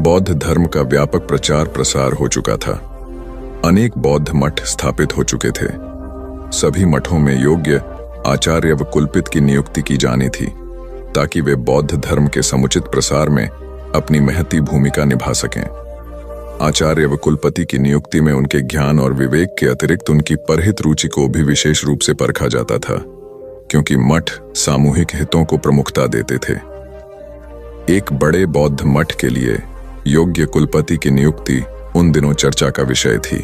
बौद्ध धर्म का व्यापक प्रचार प्रसार हो चुका था। अनेक बौद्ध मठ स्थापित हो चुके थे। सभी मठों में योग्य आचार्य व कुलपित की नियुक्ति की जानी थी ताकि वे बौद्ध धर्म के समुचित प्रसार में अपनी महती भूमिका निभा सकें। आचार्य व कुलपति की नियुक्ति में उनके ज्ञान और विवेक के अतिरिक्त उनकी परहित रुचि को भी विशेष रूप से परखा जाता था, क्योंकि मठ सामूहिक हितों को प्रमुखता देते थे। एक बड़े बौद्ध मठ के लिए योग्य कुलपति की नियुक्ति उन दिनों चर्चा का विषय थी।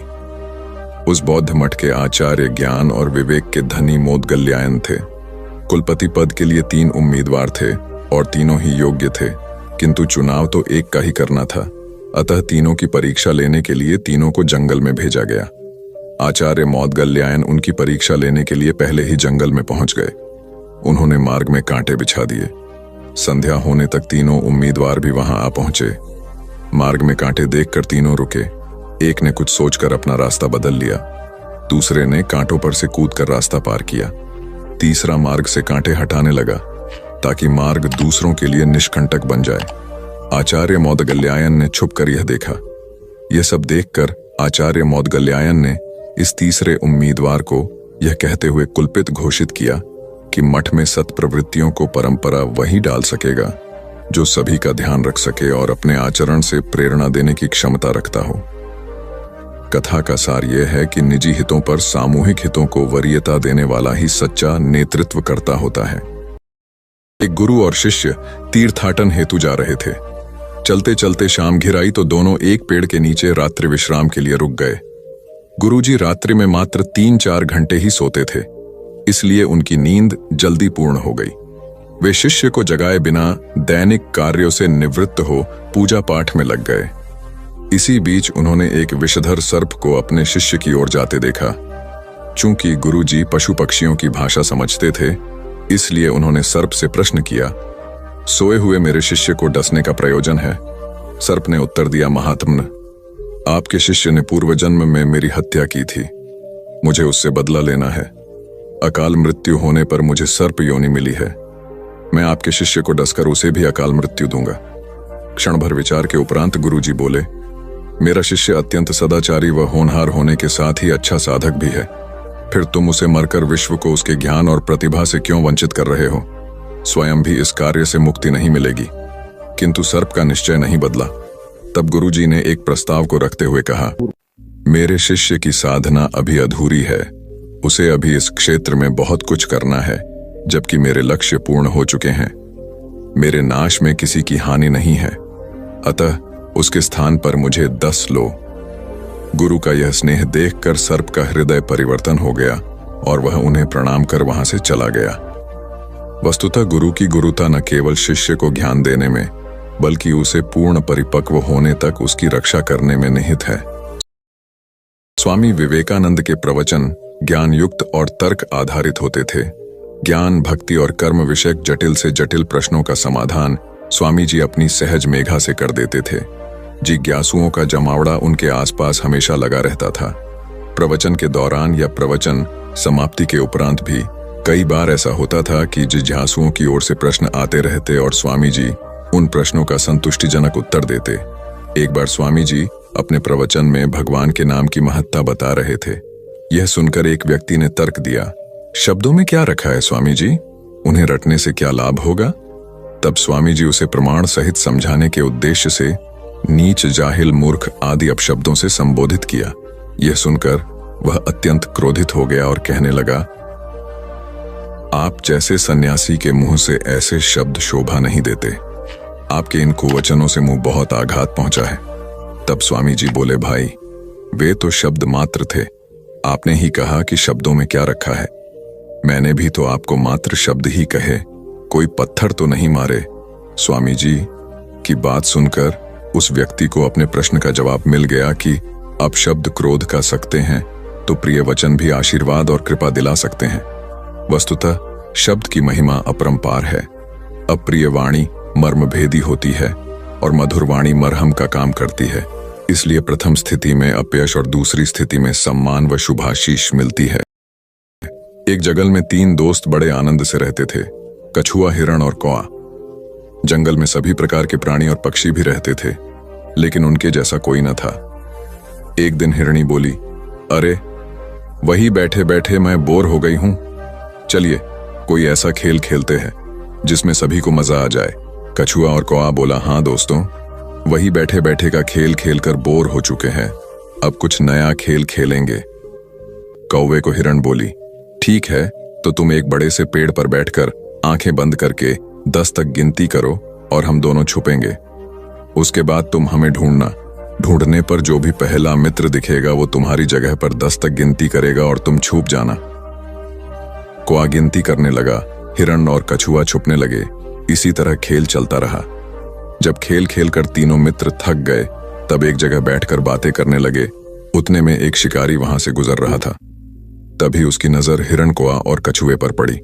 उस बौद्ध मठ के आचार्य ज्ञान और विवेक के धनी मोदगल्यायन थे। कुलपति पद के लिए 3 उम्मीदवार थे और तीनों ही योग्य थे, किंतु चुनाव तो एक का ही करना था। अतः तीनों की परीक्षा लेने के लिए तीनों को जंगल में भेजा गया। आचार्य मोदगल्यायन उनकी परीक्षा लेने के लिए पहले ही जंगल में पहुंच गए। उन्होंने मार्ग में कांटे बिछा दिए। संध्या होने तक तीनों उम्मीदवार भी वहां आ पहुंचे। मार्ग में कांटे देखकर तीनों रुके। एक ने कुछ सोचकर अपना रास्ता बदल लिया, दूसरे ने कांटों पर से कूदकर रास्ता पार किया, तीसरा मार्ग से कांटे हटाने लगा ताकि मार्ग दूसरों के लिए निष्कंटक बन जाए। आचार्य मोदगल्यायन ने छुपकर यह देखा। यह सब देखकर आचार्य मोदगल्यायन ने इस तीसरे उम्मीदवार को यह कहते हुए कुलपित घोषित किया कि मठ में सत्प्रवृत्तियों को परंपरा वही डाल सकेगा जो सभी का ध्यान रख सके और अपने आचरण से प्रेरणा देने की क्षमता रखता हो। कथा का सार यह है कि निजी हितों पर सामूहिक हितों को वरीयता देने वाला ही सच्चा नेतृत्व करता होता है। एक गुरु और शिष्य तीर्थाटन हेतु जा रहे थे। चलते चलते शाम घिर आई तो दोनों एक पेड़ के नीचे रात्रि विश्राम के लिए रुक गए। गुरुजी रात्रि में मात्र 3-4 घंटे ही सोते थे, इसलिए उनकी नींद जल्दी पूर्ण हो गई। वे शिष्य को जगाए बिना दैनिक कार्यों से निवृत्त हो पूजा पाठ में लग गए। इसी बीच उन्होंने एक विषधर सर्प को अपने शिष्य की ओर जाते देखा। चूंकि गुरुजी पशु पक्षियों की भाषा समझते थे, इसलिए उन्होंने सर्प से प्रश्न किया, सोए हुए मेरे शिष्य को डसने का प्रयोजन है? सर्प ने उत्तर दिया, महात्मन, आपके शिष्य ने पूर्व जन्म में मेरी हत्या की थी। मुझे उससे बदला लेना है। अकाल मृत्यु होने पर मुझे सर्प योनि मिली है। मैं आपके शिष्य को डसकर उसे भी अकाल मृत्यु दूंगा। क्षण भर विचार के उपरांत गुरुजी बोले, मेरा शिष्य अत्यंत सदाचारी व होनहार होने के साथ ही अच्छा साधक भी है। फिर तुम उसे मरकर विश्व को उसके ज्ञान और प्रतिभा से क्यों वंचित कर रहे हो? स्वयं भी इस कार्य से मुक्ति नहीं मिलेगी। किंतु सर्प का निश्चय नहीं बदला। तब गुरुजी ने एक प्रस्ताव को रखते हुए कहा, मेरे शिष्य की साधना अभी अधूरी है। उसे अभी इस क्षेत्र में बहुत कुछ करना है, जबकि मेरे लक्ष्य पूर्ण हो चुके हैं। मेरे नाश में किसी की हानि नहीं है, अतः उसके स्थान पर मुझे 10 लो। गुरु का यह स्नेह देखकर सर्प का हृदय परिवर्तन हो गया और वह उन्हें प्रणाम कर वहां से चला गया। वस्तुतः गुरु की गुरुता न केवल शिष्य को ज्ञान देने में, बल्कि उसे पूर्ण परिपक्व होने तक उसकी रक्षा करने में निहित है। स्वामी विवेकानंद के प्रवचन ज्ञान युक्त और तर्क आधारित होते थे। ज्ञान, भक्ति और कर्म विषयक जटिल से जटिल प्रश्नों का समाधान स्वामी जी अपनी सहज मेघा से कर देते थे। जिज्ञासुओं का जमावड़ा उनके आसपास हमेशा लगा रहता था। प्रवचन के दौरान या प्रवचन समाप्ति के उपरांत भी कई बार ऐसा होता था कि जिज्ञासुओं की ओर से प्रश्न आते रहते और स्वामी जी उन प्रश्नों का संतुष्टिजनक उत्तर देते। एक बार स्वामी जी अपने प्रवचन में भगवान के नाम की महत्ता बता रहे थे। यह सुनकर एक व्यक्ति ने तर्क दिया, शब्दों में क्या रखा है स्वामी जी? उन्हें रटने से क्या लाभ होगा? तब स्वामी जी उसे प्रमाण सहित समझाने के उद्देश्य से नीच, जाहिल, मूर्ख आदि अपशब्दों से संबोधित किया। यह सुनकर वह अत्यंत क्रोधित हो गया और कहने लगा, आप जैसे सन्यासी के मुंह से ऐसे शब्द शोभा नहीं देते। आपके इन कुवचनों से मुंह बहुत आघात पहुंचा है। तब स्वामी जी बोले, भाई, वे तो शब्द मात्र थे। आपने ही कहा कि शब्दों में क्या रखा है। मैंने भी तो आपको मात्र शब्द ही कहे, कोई पत्थर तो नहीं मारे। स्वामी जी की बात सुनकर उस व्यक्ति को अपने प्रश्न का जवाब मिल गया कि अब शब्द क्रोध का सकते हैं तो प्रिय वचन भी आशीर्वाद और कृपा दिला सकते हैं। वस्तुतः शब्द की महिमा अपरंपार है। अप्रिय वाणी मर्मभेदी होती है और मधुर वाणी मरहम का काम करती है। इसलिए प्रथम स्थिति में अपयश और दूसरी स्थिति में सम्मान व शुभाशीष मिलती है। एक जंगल में 3 दोस्त बड़े आनंद से रहते थे, कछुआ, हिरण और कौआ। जंगल में सभी प्रकार के प्राणी और पक्षी भी रहते थे। लेकिन उनके जैसा कोई न था। एक दिन हिरणी बोली, अरे वही बैठे बैठे मैं बोर हो गई हूं, चलिए कोई ऐसा खेल खेलते हैं जिसमें सभी को मजा आ जाए। कछुआ और कौआ बोला, हाँ दोस्तों, वही बैठे बैठे का खेल खेलकर बोर हो चुके हैं, अब कुछ नया खेल खेलेंगे। कौवे को हिरण बोली, ठीक है, तो तुम एक बड़े से पेड़ पर बैठकर आंखें बंद करके 10 तक गिनती करो और हम दोनों छुपेंगे। उसके बाद तुम हमें ढूंढना। ढूंढने पर जो भी पहला मित्र दिखेगा वो तुम्हारी जगह पर 10 तक गिनती करेगा और तुम छुप जाना। कौआ गिनती करने लगा, हिरण और कछुआ छुपने लगे। इसी तरह खेल चलता रहा। जब खेल खेल कर तीनों मित्र थक गए तब एक जगह बैठकर बातें करने लगे। उतने में एक शिकारी वहां से गुजर रहा था। तभी उसकी नजर हिरण, कौआ और कछुए पर पड़ी।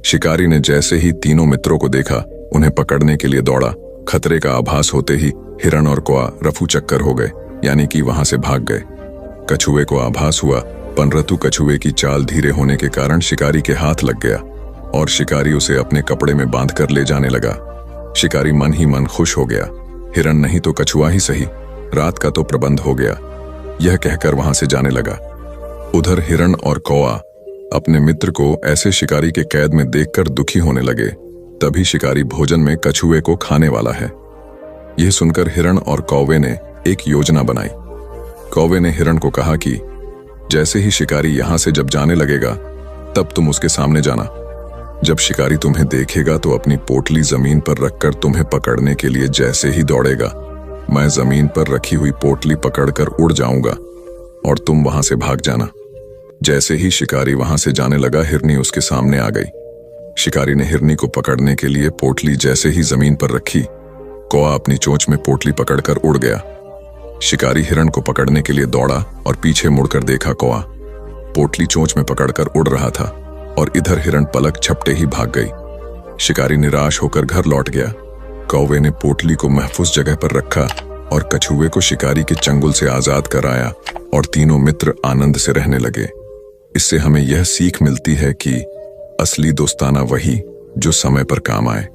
शिकारी ने जैसे ही तीनों मित्रों को देखा उन्हें पकड़ने के लिए दौड़ा। खतरे का आभास होते ही हिरण और कौआ रफू चक्कर हो गए, यानी कि वहां से भाग गए। कछुए को आभास हुआ, पनरतु कछुए की चाल धीरे होने के कारण शिकारी के हाथ लग गया और शिकारी उसे अपने कपड़े में बांधकर ले जाने लगा। शिकारी मन ही मन खुश हो गया, हिरण नहीं तो कछुआ ही सही, रात का तो प्रबंध हो गया, यह कहकर वहां से जाने लगा। उधर हिरण और कौआ अपने मित्र को ऐसे शिकारी के कैद में देखकर दुखी होने लगे। तभी शिकारी भोजन में कछुए को खाने वाला है। यह सुनकर हिरण और कौवे ने एक योजना बनाई। कौवे ने हिरण को कहा कि जैसे ही शिकारी यहां से जब जाने लगेगा तब तुम उसके सामने जाना। जब शिकारी तुम्हें देखेगा तो अपनी पोटली जमीन पर रखकर तुम्हें पकड़ने के लिए जैसे ही दौड़ेगा, मैं जमीन पर रखी हुई पोटली पकड़कर उड़ जाऊंगा और तुम वहां से भाग जाना। जैसे ही शिकारी वहां से जाने लगा, हिरनी उसके सामने आ गई। शिकारी ने हिरनी को पकड़ने के लिए पोटली जैसे ही जमीन पर रखी, कौआ अपनी चोंच में पोटली पकड़कर उड़ गया। शिकारी हिरण को पकड़ने के लिए दौड़ा और पीछे मुड़कर देखा, कौआ पोटली चोंच में पकड़कर उड़ रहा था और इधर हिरण पलक झपटे ही भाग गई। शिकारी निराश होकर घर लौट गया। कौवे ने पोटली को महफूज जगह पर रखा और कछुए को शिकारी के चंगुल से आजाद कराया और तीनों मित्र आनंद से रहने लगे। इससे हमें यह सीख मिलती है कि असली दोस्ताना वही जो समय पर काम आए।